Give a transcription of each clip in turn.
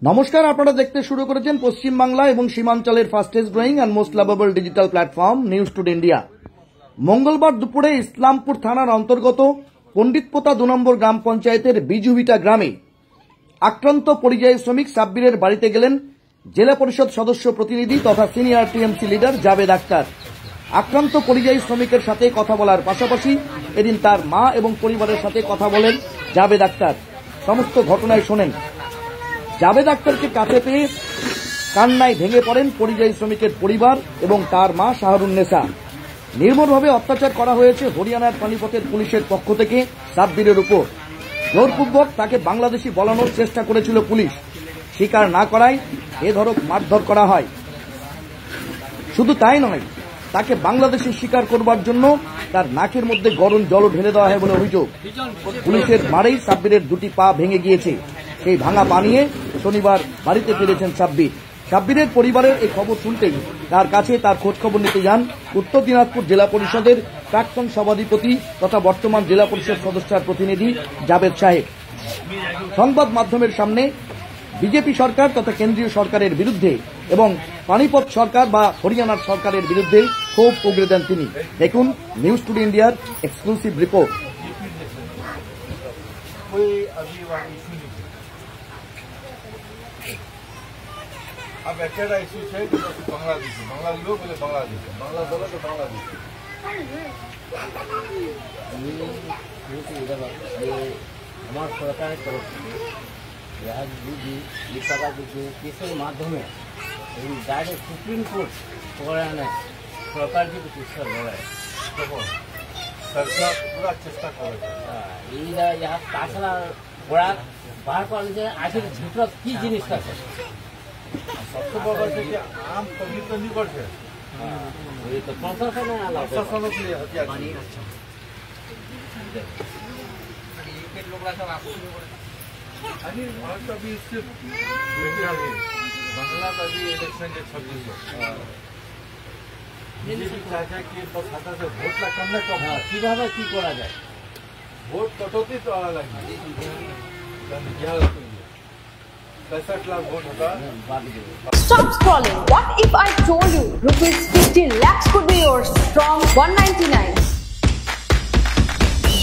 নমস্কার, আপনারা দেখতে শুরু করেছেন পশ্চিম বাংলা এবং সীমাঞ্চলের fastest growing and most lovable digital platform news today India. মঙ্গলবার দুপুরে ইসলামপুর থানার অন্তর্গত পণ্ডিতপোতা 2 নম্বর গ্রাম পঞ্চায়েতের বিজুভিটা গ্রামে আক্রান্ত পরিযায়ী শ্রমিক সাব্বিরের বাড়িতে গেলেন জেলা পরিষদ সদস্য প্রতিনিধি তথা senior TMC leader Javed Akhtar. আক্রান্ত পরিযায়ী শ্রমিকের সাথে কথা বলার পাশাপাশি এদিন তার মা এবং পরিবারের সাথে কথা বলেন জাবেদ আক্তার। সমস্ত ঘটনায় শোনেন। জাবেদ আক্তারকে কাছে পেয়ে কান্নায় ভেঙে পড়েন পরিযায়ী শ্রমিকের পরিবার এবং তার মা শাহরুন্নেসা। নির্মমভাবে অত্যাচার করা হয়েছে হরিয়ানার পানিপথের পুলিশের পক্ষ থেকে সাব্বিরের উপর। জোরপূর্বক তাকে বাংলাদেশি বলানোর চেষ্টা করেছিল পুলিশ, স্বীকার না করায় বেধড়ক মারধর করা হয়। শুধু তাই নয়, তাকে বাংলাদেশি স্বীকার করবার জন্য তার নাকের মধ্যে গরম জলও ঢেলে দেওয়া হয় বলে অভিযোগ। পুলিশের মারেই সাব্বিরের 2টি পা ভেঙে গিয়েছে। সেই ভাঙা পা নিয়ে শনিবার বাড়িতে ফিরেছেন সাব্বির। সাব্বিরের পরিবারের এই খবর শুনতেই তার কাছে তার খোঁজখবর নিতে যান উত্তর দিনাজপুর জেলা পরিষদের প্রাক্তন সভাধিপতি তথা বর্তমান জেলা পরিষদ সদস্যের প্রতিনিধি জাবেদ সাহেব। সংবাদ মাধ্যমের সামনে বিজেপি সরকার তথা কেন্দ্রীয় সরকারের বিরুদ্ধে এবং পানিপথ সরকার বা হরিয়ানার সরকারের বিরুদ্ধে ক্ষোভ উগরে দেন তিনি। দেখুন নিউজ টুডে ইন্ডিয়ার এক্সক্লুসিভ রিপোর্ট। अब একটা ইস্যু है कि बांग्लादेश लोग बोले बांग्लादेश बोले तो बांग्लादेश हमारे सरकार तरफ केसের মাধ্যমে डायरेक्ट सुप्रीम कोर्ट सरकार की चिकित्सा लड़ाई सरकार पूरा चेष्टा कर यहाँ ताछड़ा बड़ा बाहर कर आखिर झूठा की जिनिस सबसे बड़ा है कि आम पब्लिक तो नहीं करते तो प्रशासन अभी सिर्फ बांग्ला का भी इलेक्शन के 26 बीजेपी चाचा की खाता से ভোট ला करना कब কিভাবে কি করা যায় ভোট कटौती तो अलग है 65 लाख वोट होगा। Stop scrolling. What if I told you rupees 15 lakhs could be yours from 199?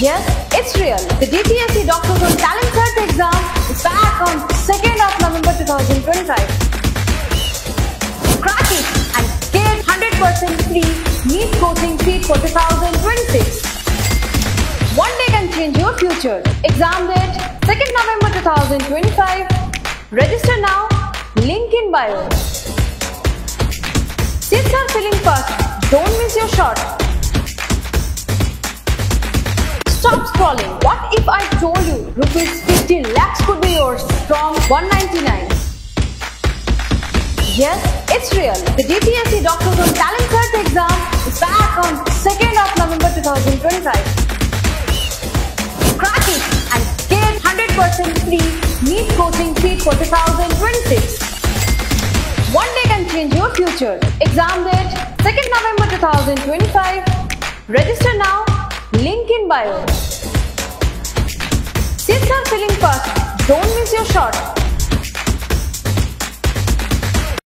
Yes, it's real. The DTSC Doctors on Talent Search exam is back on 2nd of November 2025. Crack it and get 100% free NEET coaching seat for 2026. One day can change your future. Exam date 2nd November 2025. Register now. Link in bio. Seats are filling fast. Don't miss your shot. Stop scrolling. What if I told you rupees 15 lakhs could be yours from 199? Yes, it's real. The DTSC Doctors on Talent Search exam is back on 2nd of November 2025. Crack it and get 100% free NEET coaching seat for 2026. One day can change your future. Exam date 2nd November 2025. Register now. Link in bio. Seats are filling fast. Don't miss your shot.